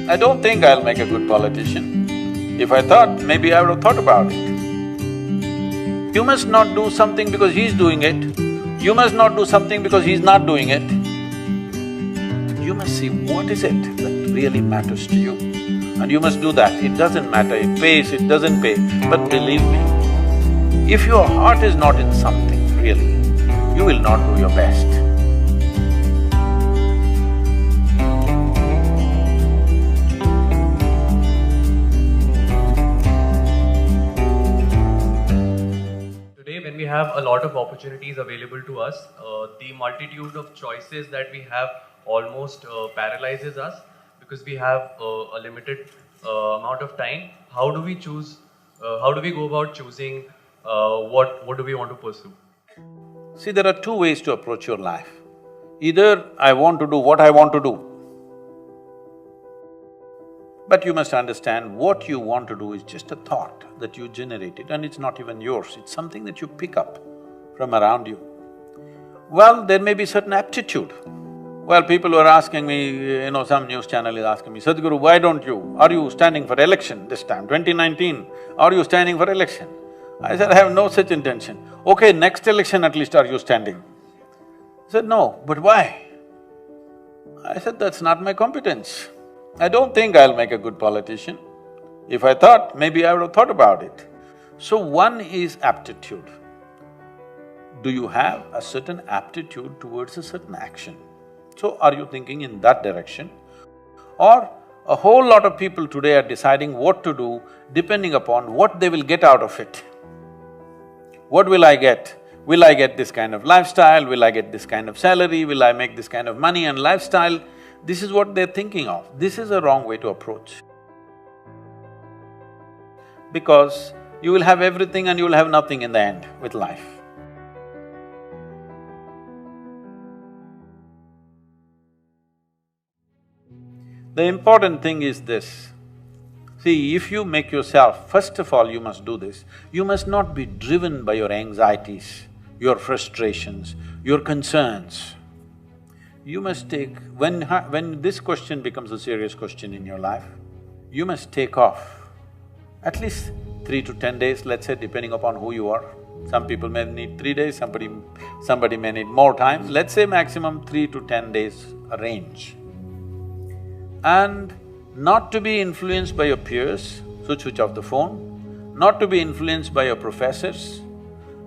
I don't think I'll make a good politician. If I thought, maybe I would have thought about it. You must not do something because he's doing it. You must not do something because he's not doing it. You must see what is it that really matters to you. And you must do that. It doesn't matter, it pays, it doesn't pay. But believe me, if your heart is not in something, really, you will not do your best. Today, when we have a lot of opportunities available to us, the multitude of choices that we have almost paralyzes us because we have a limited amount of time. How do we choose? How do we go about choosing what do we want to pursue? See, there are two ways to approach your life. Either I want to do what I want to do, but you must understand what you want to do is just a thought that you generated and it's not even yours, it's something that you pick up from around you. Well, there may be certain aptitude. Well, people were asking me, some news channel is asking me, Sadhguru, why don't you… are you standing for election this time, 2019, are you standing for election? I said, I have no such intention. Okay, next election at least are you standing? He said, no, but why? I said, that's not my competence. I don't think I'll make a good politician. If I thought, maybe I would have thought about it. So one is aptitude. Do you have a certain aptitude towards a certain action? So are you thinking in that direction? Or a whole lot of people today are deciding what to do depending upon what they will get out of it. What will I get? Will I get this kind of lifestyle? Will I get this kind of salary? Will I make this kind of money and lifestyle? This is what they're thinking of. This is a wrong way to approach. Because you will have everything and you will have nothing in the end with life. The important thing is this. See, if you make yourself… first of all, you must do this, you must not be driven by your anxieties, your frustrations, your concerns. You must take… when this question becomes a serious question in your life, you must take off at least 3 to 10 days, let's say, depending upon who you are. Some people may need 3 days, somebody may need more time, let's say maximum 3 to 10 days range. And not to be influenced by your peers, so switch off the phone, not to be influenced by your professors,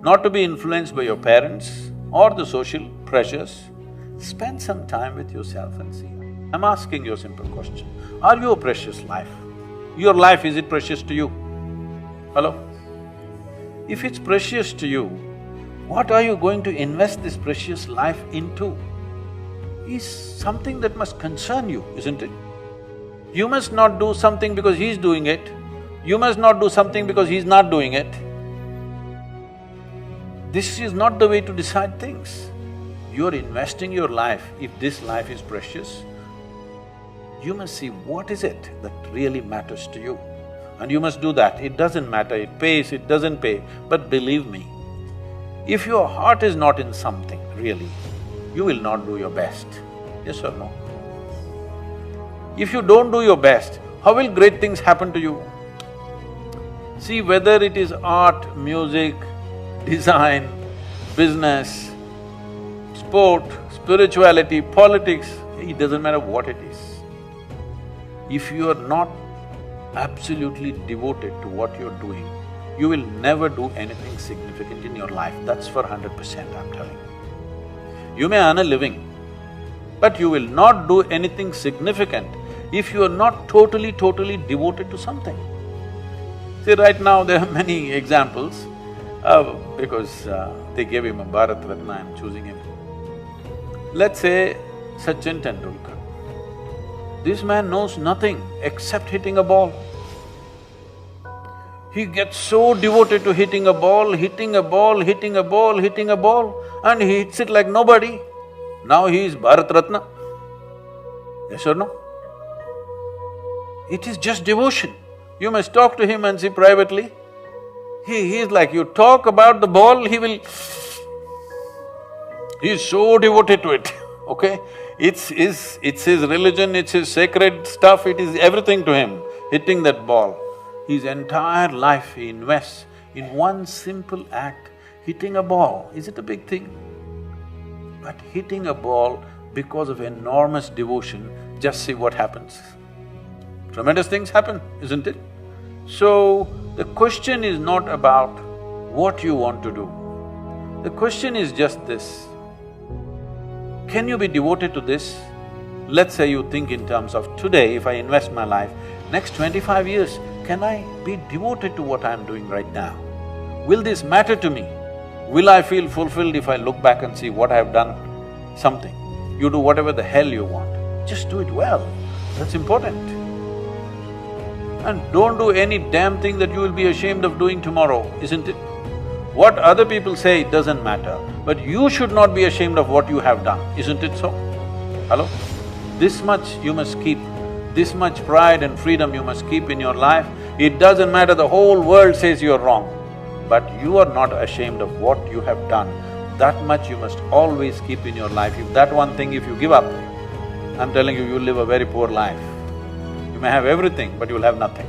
not to be influenced by your parents or the social pressures. Spend some time with yourself and see. I'm asking you a simple question. Are you a precious life? Your life, is it precious to you? Hello? If it's precious to you, what are you going to invest this precious life into? Is something that must concern you, isn't it? You must not do something because he's doing it. You must not do something because he's not doing it. This is not the way to decide things. You're investing your life, if this life is precious, you must see what is it that really matters to you. And you must do that. It doesn't matter, it pays, it doesn't pay, but believe me, if your heart is not in something, really, you will not do your best. Yes or no? If you don't do your best, how will great things happen to you? See, whether it is art, music, design, business, sport, spirituality, politics, it doesn't matter what it is. If you are not absolutely devoted to what you're doing, you will never do anything significant in your life, that's for 100%, I'm telling you. You may earn a living, but you will not do anything significant if you are not totally devoted to something. See, right now there are many examples, because they gave him a Bharat Ratna, I'm choosing him. Let's say Sachin Tendulkar. This man knows nothing except hitting a ball. He gets so devoted to hitting a ball, hitting a ball, hitting a ball, hitting a ball, and he hits it like nobody. Now he is Bharat Ratna. Yes or no? It is just devotion. You must talk to him and see privately. He is like, you talk about the ball, he will… He's so devoted to it, okay? It's his religion, it's his sacred stuff, it is everything to him, hitting that ball. His entire life he invests in one simple act, hitting a ball. Is it a big thing? But hitting a ball because of enormous devotion, just see what happens. Tremendous things happen, isn't it? So, the question is not about what you want to do. The question is just this: can you be devoted to this? Let's say you think in terms of today, if I invest my life, next 25 years, can I be devoted to what I'm doing right now? Will this matter to me? Will I feel fulfilled if I look back and see what I've done? Something. You do whatever the hell you want, just do it well, that's important. And don't do any damn thing that you will be ashamed of doing tomorrow, isn't it? What other people say doesn't matter, but you should not be ashamed of what you have done, isn't it so? Hello? This much you must keep, this much pride and freedom you must keep in your life. It doesn't matter, the whole world says you're wrong, but you are not ashamed of what you have done. That much you must always keep in your life. If that one thing, if you give up, I'm telling you, you'll live a very poor life. You may have everything, but you'll have nothing.